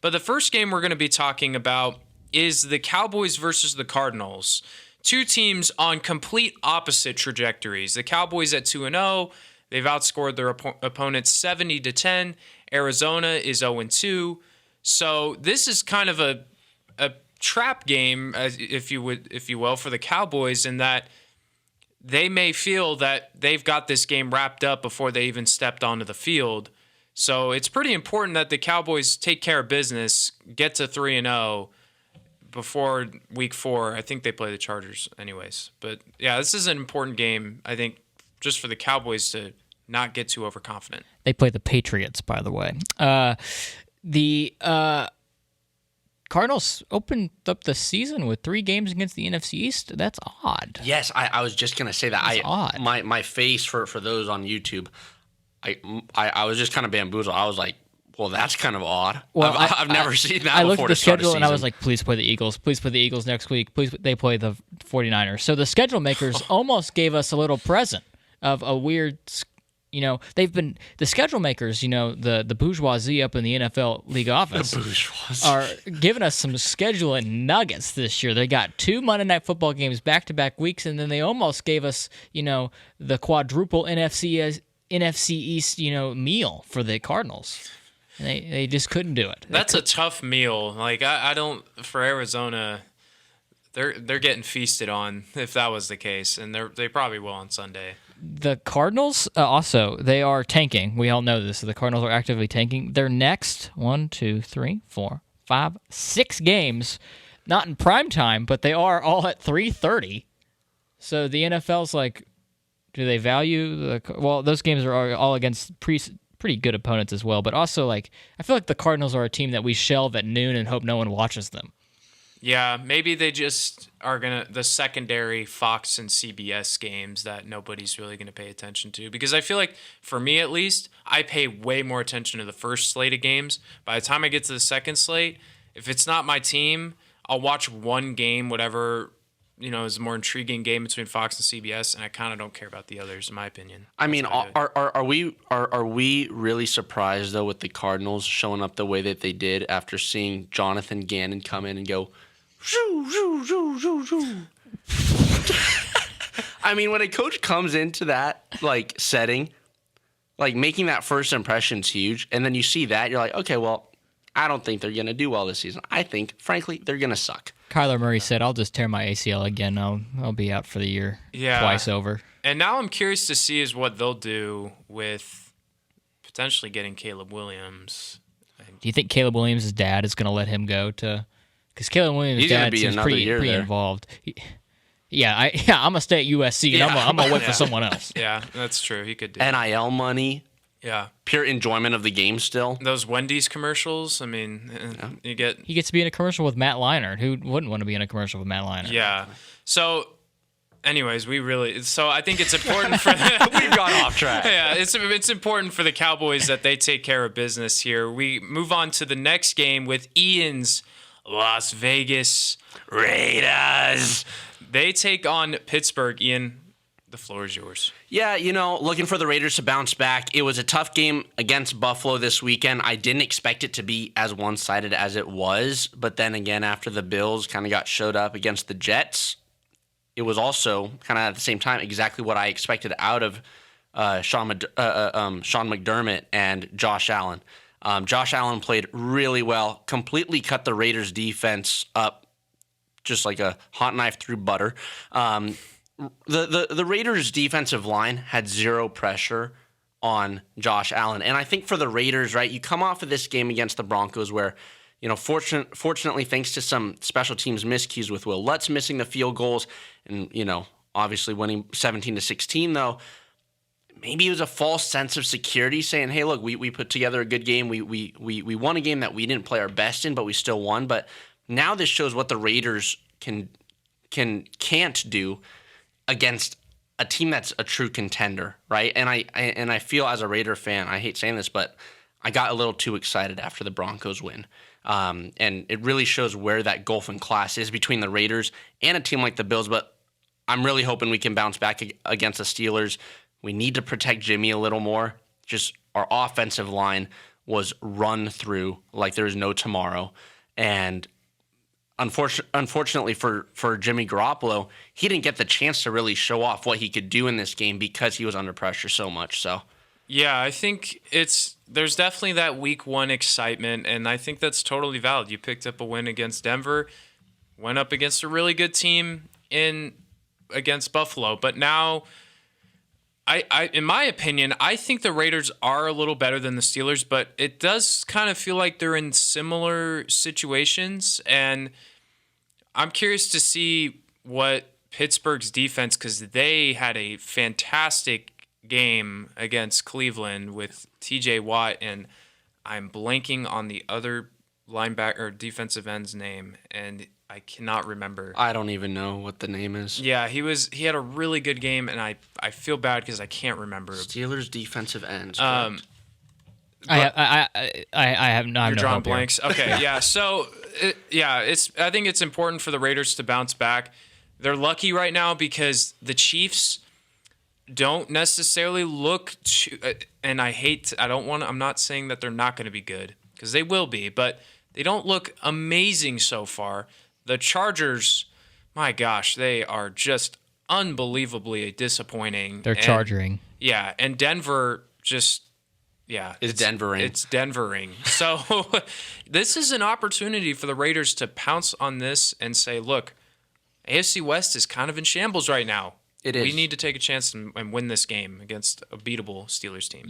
But the first game we're going to be talking about is the Cowboys versus the Cardinals. Two teams on complete opposite trajectories. The Cowboys at 2-0. They've outscored their opponents 70-10. Arizona is 0-2. So this is kind of a trap game, if you will, for the Cowboys, in that they may feel that they've got this game wrapped up before they even stepped onto the field. So it's pretty important that the Cowboys take care of business, get to 3-0 before week 4. I think they play the Chargers anyways. But yeah, this is an important game, I think, just for the Cowboys to not get too overconfident. They play the Patriots, by the way. The Cardinals opened up the season with 3 games against the NFC East. That's odd. Yes, I was just going to say that. That's odd. My face for those on YouTube, I was just kind of bamboozled. I was like, well, that's kind of odd. Well, I've never seen that before. I looked at the schedule and I was like, please play the Eagles. Please play the Eagles next week. Please, they play the 49ers. So the schedule makers almost gave us a little present of a weird, they've been, the schedule makers, the bourgeoisie up in the NFL league office are giving us some scheduling nuggets this year. They got 2 Monday Night Football games back-to-back weeks, and then they almost gave us, the quadruple NFC East, meal for the Cardinals. And they just couldn't do it. That's a tough meal. Like I don't, for Arizona, they're getting feasted on if that was the case, and they probably will on Sunday. The Cardinals also, they are tanking. We all know this. So the Cardinals are actively tanking. Their next 1, 2, 3, 4, 5, 6 games, not in prime time, but they are all at 3:30. So the NFL's like, do they value those games are all against pretty good opponents as well, but also like I feel like the Cardinals are a team that we shelve at noon and hope no one watches them. Yeah, maybe they just are the secondary Fox and CBS games that nobody's really gonna pay attention to, because I feel like, for me at least, I pay way more attention to the first slate of games. By the time I get to the second slate, if it's not my team, I'll watch one game, whatever is a more intriguing game between Fox and CBS, and I kind of don't care about the others, in my opinion. I mean, are we really surprised though with the Cardinals showing up the way that they did after seeing Jonathan Gannon come in and go, shoo, shoo, shoo, shoo, shoo. I mean, when a coach comes into that setting, making that first impression is huge, and then you see that, you're like, okay, well, I don't think they're going to do well this season. I think, frankly, they're going to suck. Kyler Murray said, I'll just tear my ACL again. I'll be out for the year. Yeah. Twice over. And now I'm curious to see is what they'll do with potentially getting Caleb Williams. Do you think Caleb Williams' dad is going to let him go to? Because Caleb Williams' dad seems pretty involved. I'm going to stay at USC, and I'm going to wait for someone else. Yeah, that's true. He could do NIL money. Yeah. Pure enjoyment of the game still. Those Wendy's commercials, I mean, He gets to be in a commercial with Matt Leinart. Who wouldn't want to be in a commercial with Matt Leinart? Yeah. So, anyways, I think it's important for we've gone off track. Yeah, it's important for the Cowboys that they take care of business here. We move on to the next game with Ian's Las Vegas Raiders. They take on Pittsburgh. Ian, the floor is yours. Yeah, looking for the Raiders to bounce back. It was a tough game against Buffalo this weekend. I didn't expect it to be as one-sided as it was, but then again, after the Bills kind of showed up against the Jets, it was also kind of at the same time exactly what I expected out of Sean McDermott and Josh Allen. Josh Allen played really well, completely cut the Raiders' defense up just like a hot knife through butter. The Raiders' defensive line had zero pressure on Josh Allen. And I think for the Raiders, right, you come off of this game against the Broncos where, fortunately, thanks to some special teams miscues with Will Lutz missing the field goals and, obviously winning 17-16, though, maybe it was a false sense of security saying, hey, look, we put together a good game. We won a game that we didn't play our best in, but we still won. But now this shows what the Raiders can't do against a team that's a true contender, right? And I feel as a Raider fan, I hate saying this, but I got a little too excited after the Broncos win. And it really shows where that gulf in class is between the Raiders and a team like the Bills. But I'm really hoping we can bounce back against the Steelers. We need to protect Jimmy a little more. Just our offensive line was run through like there's no tomorrow. And unfortunately for Jimmy Garoppolo, he didn't get the chance to really show off what he could do in this game because he was under pressure so much. So yeah, I think there's definitely that week 1 excitement, and I think that's totally valid. You picked up a win against Denver, went up against a really good team against Buffalo, but now I in my opinion, I think the Raiders are a little better than the Steelers, but it does kind of feel like they're in similar situations, and I'm curious to see what Pittsburgh's defense, because they had a fantastic game against Cleveland with TJ Watt, and I'm blanking on the other linebacker or defensive end's name, and I cannot remember. I don't even know what the name is. Yeah, he had a really good game, and I feel bad because I can't remember. Steelers defensive ends. I have no. You're drawing blanks. Okay, yeah. So I think it's important for the Raiders to bounce back. They're lucky right now because the Chiefs don't necessarily look to, and I'm not saying that they're not going to be good, because they will be, but they don't look amazing so far. The Chargers, my gosh, they are just unbelievably disappointing. They're charging. Yeah, and Denver just, it's Denvering. It's Denvering. So this is an opportunity for the Raiders to pounce on this and say, look, AFC West is kind of in shambles right now. It is. We need to take a chance and win this game against a beatable Steelers team.